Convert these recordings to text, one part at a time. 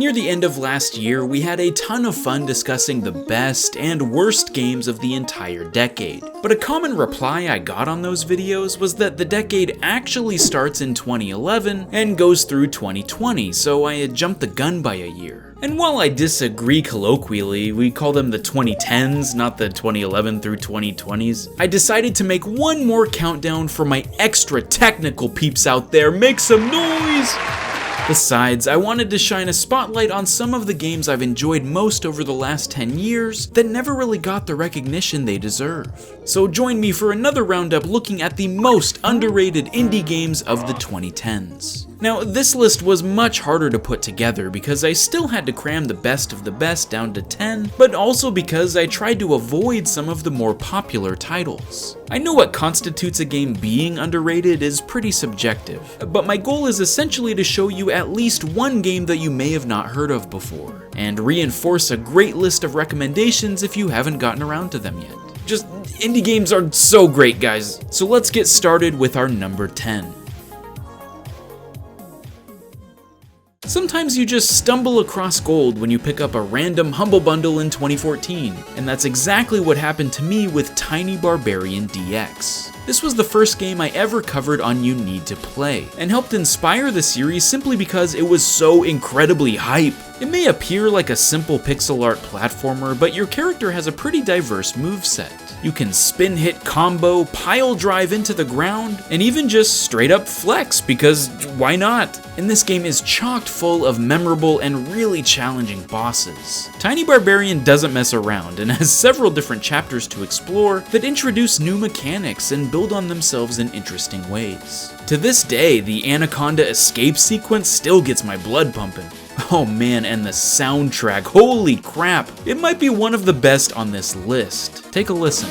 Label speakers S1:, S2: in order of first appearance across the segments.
S1: Near the end of last year, we had a ton of fun discussing the best and worst games of the entire decade. But a common reply I got on those videos was that the decade actually starts in 2011 and goes through 2020, so I had jumped the gun by a year. And while I disagree colloquially, we call them the 2010s, not the 2011 through 2020s, I decided to make one more countdown for my extra technical peeps out there. Make some noise! Besides, I wanted to shine a spotlight on some of the games I've enjoyed most over the last 10 years that never really got the recognition they deserve. So join me for another roundup looking at the most underrated indie games of the 2010s. Now, this list was much harder to put together because I still had to cram the best of the best down to 10, but also because I tried to avoid some of the more popular titles. I know what constitutes a game being underrated is pretty subjective, but my goal is essentially to show you at least one game that you may have not heard of before, and reinforce a great list of recommendations if you haven't gotten around to them yet. Just, indie games are so great, guys. So let's get started with our number 10. Sometimes you just stumble across gold when you pick up a random Humble Bundle in 2014, and that's exactly what happened to me with Tiny Barbarian DX. This was the first game I ever covered on You Need to Play, and helped inspire the series simply because it was so incredibly hype. It may appear like a simple pixel art platformer, but your character has a pretty diverse moveset. You can spin hit combo, pile drive into the ground, and even just straight up flex, because why not? And this game is chocked full of memorable and really challenging bosses. Tiny Barbarian doesn't mess around and has several different chapters to explore that introduce new mechanics and build on themselves in interesting ways. To this day, the Anaconda escape sequence still gets my blood pumping. Oh man, and the soundtrack, holy crap! It might be one of the best on this list. Take a listen.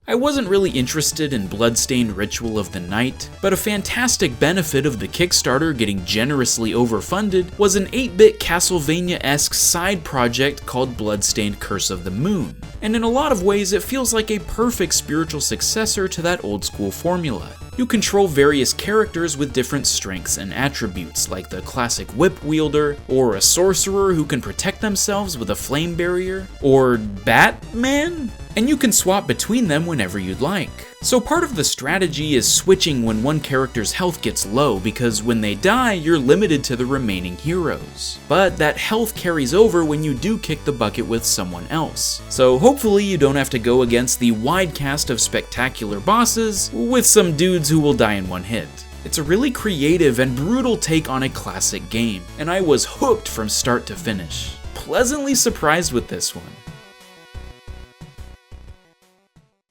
S1: I wasn't really interested in Bloodstained Ritual of the Night, but a fantastic benefit of the Kickstarter getting generously overfunded was an 8-bit Castlevania-esque side project called Bloodstained Curse of the Moon. And in a lot of ways, it feels like a perfect spiritual successor to that old school formula. You control various characters with different strengths and attributes, like the classic whip wielder, or a sorcerer who can protect themselves with a flame barrier, or Batman? And you can swap between them whenever you'd like. So part of the strategy is switching when one character's health gets low, because when they die, you're limited to the remaining heroes. But that health carries over when you do kick the bucket with someone else. So hopefully you don't have to go against the wide cast of spectacular bosses with some dudes who will die in one hit. It's a really creative and brutal take on a classic game, and I was hooked from start to finish. Pleasantly surprised with this one.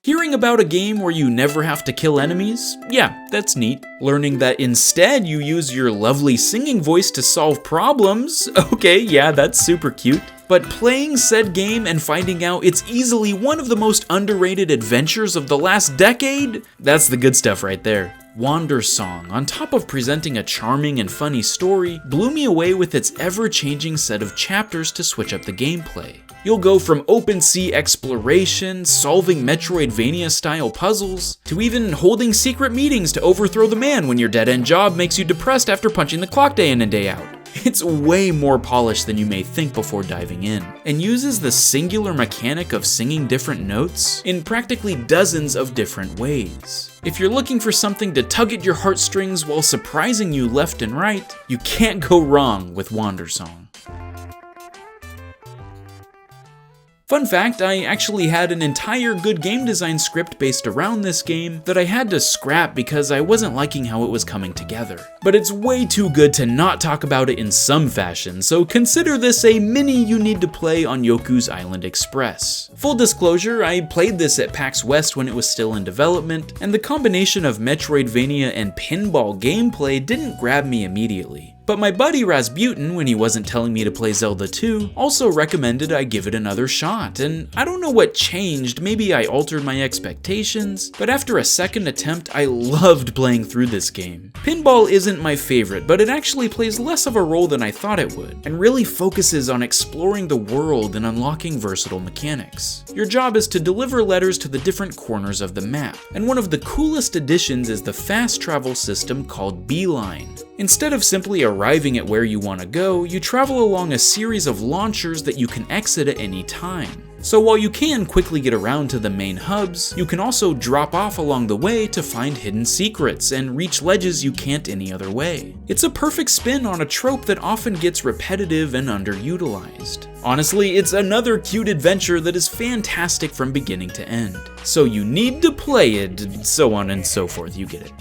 S1: Hearing about a game where you never have to kill enemies? Yeah, that's neat. Learning that instead you use your lovely singing voice to solve problems? Okay, yeah, that's super cute. But playing said game and finding out it's easily one of the most underrated adventures of the last decade? That's the good stuff right there. Wandersong, on top of presenting a charming and funny story, blew me away with its ever-changing set of chapters to switch up the gameplay. You'll go from open sea exploration, solving Metroidvania-style puzzles, to even holding secret meetings to overthrow the man when your dead-end job makes you depressed after punching the clock day in and day out. It's way more polished than you may think before diving in, and uses the singular mechanic of singing different notes in practically dozens of different ways. If you're looking for something to tug at your heartstrings while surprising you left and right, you can't go wrong with Wandersong. Fun fact, I actually had an entire good game design script based around this game that I had to scrap because I wasn't liking how it was coming together. But it's way too good to not talk about it in some fashion, so consider this a mini You Need to Play on Yoku's Island Express. Full disclosure, I played this at PAX West when it was still in development, and the combination of Metroidvania and pinball gameplay didn't grab me immediately. But my buddy Rasputin, when he wasn't telling me to play Zelda 2, also recommended I give it another shot, and I don't know what changed, maybe I altered my expectations, but after a second attempt, I loved playing through this game. Pinball isn't my favorite, but it actually plays less of a role than I thought it would, and really focuses on exploring the world and unlocking versatile mechanics. Your job is to deliver letters to the different corners of the map, and one of the coolest additions is the fast travel system called Beeline. Instead of simply arriving at where you want to go, you travel along a series of launchers that you can exit at any time. So while you can quickly get around to the main hubs, you can also drop off along the way to find hidden secrets and reach ledges you can't any other way. It's a perfect spin on a trope that often gets repetitive and underutilized. Honestly, it's another cute adventure that is fantastic from beginning to end. So you need to play it, and so on and so forth, you get it.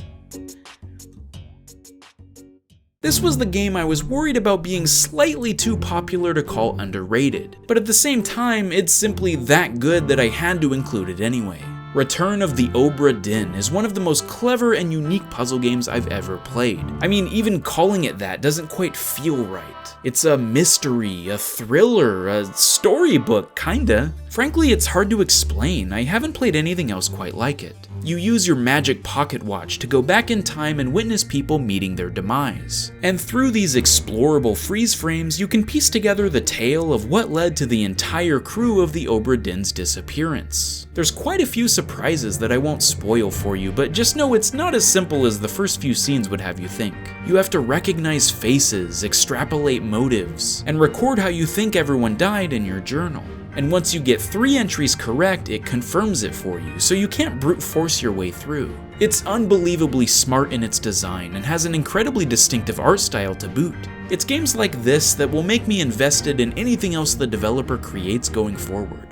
S1: This was the game I was worried about being slightly too popular to call underrated, but at the same time, it's simply that good that I had to include it anyway. Return of the Obra Dinn is one of the most clever and unique puzzle games I've ever played. I mean, even calling it that doesn't quite feel right. It's a mystery, a thriller, a storybook, kinda. Frankly, it's hard to explain. I haven't played anything else quite like it. You use your magic pocket watch to go back in time and witness people meeting their demise. And through these explorable freeze frames, you can piece together the tale of what led to the entire crew of the Obra Dinn's disappearance. There's quite a few surprises that I won't spoil for you, but just know it's not as simple as the first few scenes would have you think. You have to recognize faces, extrapolate motives, and record how you think everyone died in your journal. And once you get 3 entries correct, it confirms it for you, so you can't brute force your way through. It's unbelievably smart in its design and has an incredibly distinctive art style to boot. It's games like this that will make me invested in anything else the developer creates going forward.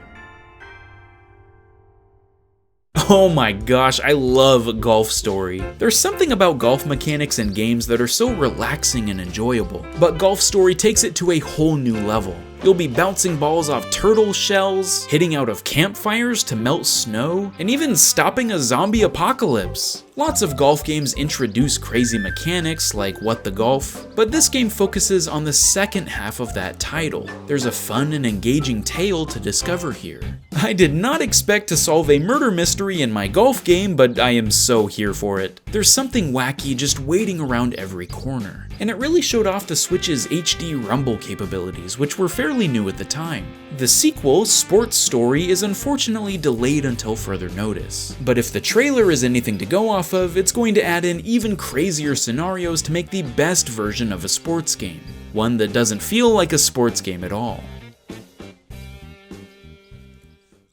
S1: Oh my gosh, I love Golf Story. There's something about golf mechanics in games that are so relaxing and enjoyable, but Golf Story takes it to a whole new level. You'll be bouncing balls off turtle shells, hitting out of campfires to melt snow, and even stopping a zombie apocalypse. Lots of golf games introduce crazy mechanics like What the Golf, but this game focuses on the second half of that title. There's a fun and engaging tale to discover here. I did not expect to solve a murder mystery in my golf game, but I am so here for it. There's something wacky just waiting around every corner. And it really showed off the Switch's HD rumble capabilities, which were fairly new at the time. The sequel, Sports Story, is unfortunately delayed until further notice. But if the trailer is anything to go off of, it's going to add in even crazier scenarios to make the best version of a sports game. One that doesn't feel like a sports game at all.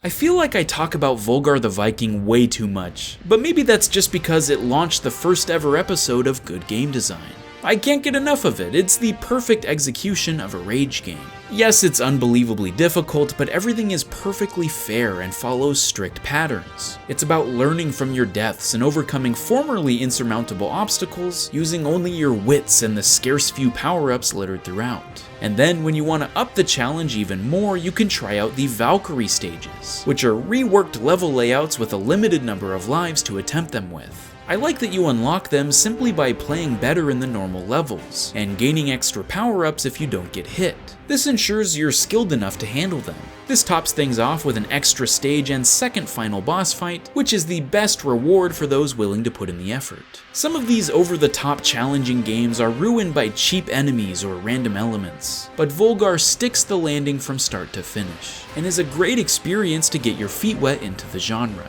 S1: I feel like I talk about Volgar the Viking way too much, but maybe that's just because it launched the first ever episode of Good Game Design. I can't get enough of it. It's the perfect execution of a rage game. Yes, it's unbelievably difficult, but everything is perfectly fair and follows strict patterns. It's about learning from your deaths and overcoming formerly insurmountable obstacles using only your wits and the scarce few power-ups littered throughout. And then when you want to up the challenge even more, you can try out the Valkyrie stages, which are reworked level layouts with a limited number of lives to attempt them with. I like that you unlock them simply by playing better in the normal levels, and gaining extra power-ups if you don't get hit. This ensures you're skilled enough to handle them. This tops things off with an extra stage and second final boss fight, which is the best reward for those willing to put in the effort. Some of these over-the-top challenging games are ruined by cheap enemies or random elements, but Volgar sticks the landing from start to finish, and is a great experience to get your feet wet into the genre.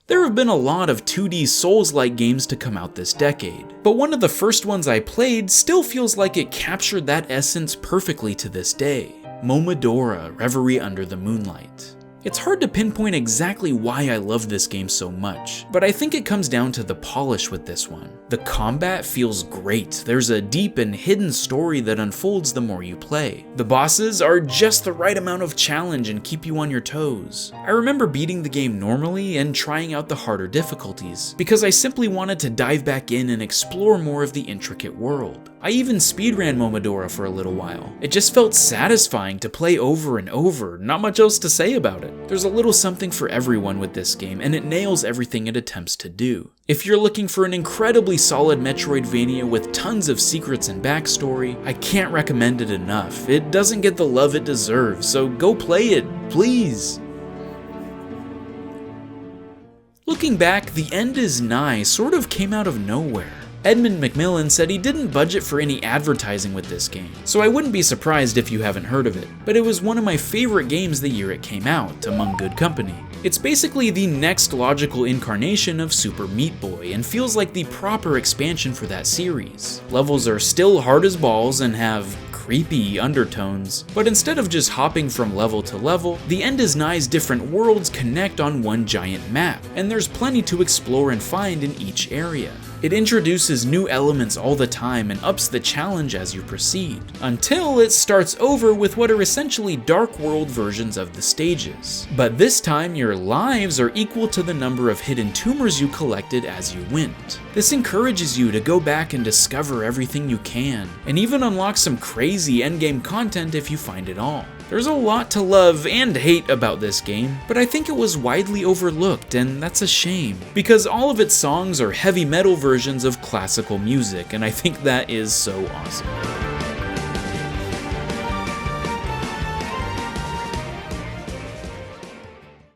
S1: There have been a lot of 2D Souls-like games to come out this decade, but one of the first ones I played still feels like it captured that essence perfectly to this day. Momodora: Reverie Under the Moonlight. It's hard to pinpoint exactly why I love this game so much, but I think it comes down to the polish with this one. The combat feels great. There's a deep and hidden story that unfolds the more you play. The bosses are just the right amount of challenge and keep you on your toes. I remember beating the game normally and trying out the harder difficulties, because I simply wanted to dive back in and explore more of the intricate world. I even speedran Momodora for a little while. It just felt satisfying to play over and over, not much else to say about it. There's a little something for everyone with this game, and it nails everything it attempts to do. If you're looking for an incredibly solid Metroidvania with tons of secrets and backstory, I can't recommend it enough. It doesn't get the love it deserves, so go play it, please. Looking back, The End Is Nigh sort of came out of nowhere. Edmund Macmillan said he didn't budget for any advertising with this game, so I wouldn't be surprised if you haven't heard of it, but it was one of my favorite games the year it came out, among good company. It's basically the next logical incarnation of Super Meat Boy and feels like the proper expansion for that series. Levels are still hard as balls and have creepy undertones, but instead of just hopping from level to level, The End Is Nigh's different worlds connect on one giant map, and there's plenty to explore and find in each area. It introduces new elements all the time and ups the challenge as you proceed, until it starts over with what are essentially Dark World versions of the stages. But this time your lives are equal to the number of hidden tumors you collected as you went. This encourages you to go back and discover everything you can, and even unlock some crazy endgame content if you find it all. There's a lot to love and hate about this game, but I think it was widely overlooked, and that's a shame, because all of its songs are heavy metal versions of classical music, and I think that is so awesome.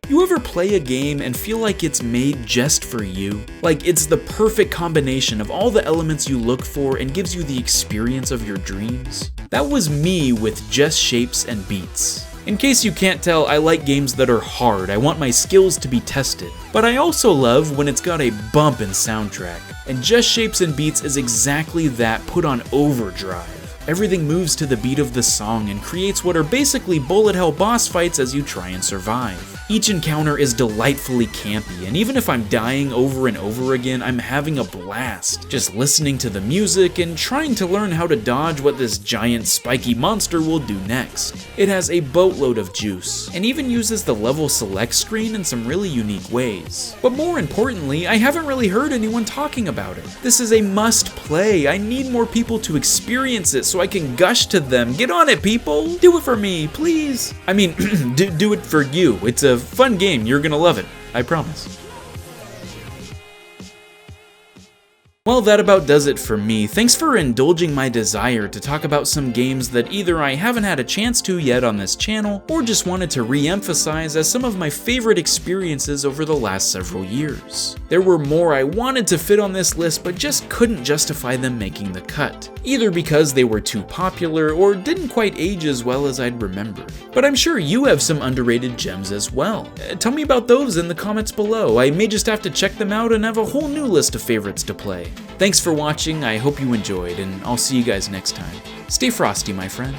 S1: You ever play a game and feel like it's made just for you? Like it's the perfect combination of all the elements you look for and gives you the experience of your dreams? That was me with Just Shapes and Beats. In case you can't tell, I like games that are hard. I want my skills to be tested. But I also love when it's got a bumpin' soundtrack. And Just Shapes and Beats is exactly that put on overdrive. Everything moves to the beat of the song and creates what are basically bullet hell boss fights as you try and survive. Each encounter is delightfully campy, and even if I'm dying over and over again, I'm having a blast, just listening to the music and trying to learn how to dodge what this giant spiky monster will do next. It has a boatload of juice, and even uses the level select screen in some really unique ways. But more importantly, I haven't really heard anyone talking about it. This is a must play. I need more people to experience it so I can gush to them. Get on it, people! Do it for me, please! I mean, do it for you. It's a fun game, you're gonna love it, I promise. Well, that about does it for me. Thanks for indulging my desire to talk about some games that either I haven't had a chance to yet on this channel, or just wanted to re-emphasize as some of my favorite experiences over the last several years. There were more I wanted to fit on this list, but just couldn't justify them making the cut, either because they were too popular or didn't quite age as well as I'd remembered. But I'm sure you have some underrated gems as well. Tell me about those in the comments below. I may just have to check them out and have a whole new list of favorites to play. Thanks for watching, I hope you enjoyed, and I'll see you guys next time. Stay frosty, my friends.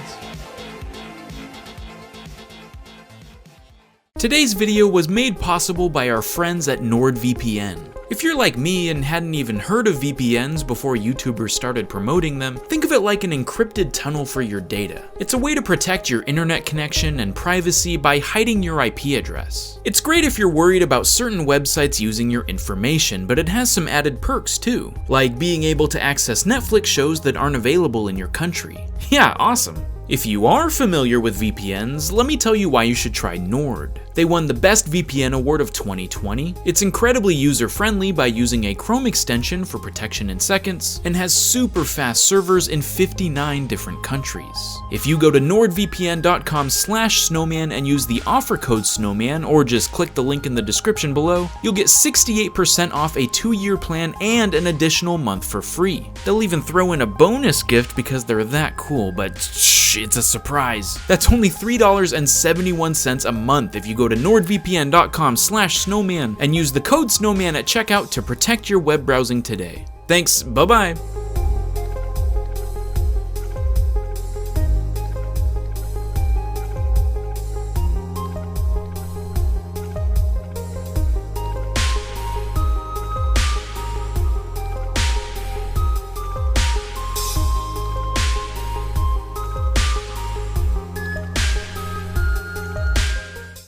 S1: Today's video was made possible by our friends at NordVPN. If you're like me and hadn't even heard of VPNs before YouTubers started promoting them, think of it like an encrypted tunnel for your data. It's a way to protect your internet connection and privacy by hiding your IP address. It's great if you're worried about certain websites using your information, but it has some added perks too, like being able to access Netflix shows that aren't available in your country. Yeah, awesome. If you are familiar with VPNs, let me tell you why you should try Nord. They won the Best VPN Award of 2020. It's incredibly user-friendly by using a Chrome extension for protection in seconds, and has super fast servers in 59 different countries. If you go to nordvpn.com/snowman and use the offer code snowman, or just click the link in the description below, you'll get 68% off a 2-year plan and an additional month for free. They'll even throw in a bonus gift because they're that cool, but shh, it's a surprise. That's only $3.71 a month if you go to nordvpn.com/snowman and use the code snowman at checkout to protect your web browsing today. Thanks, bye-bye.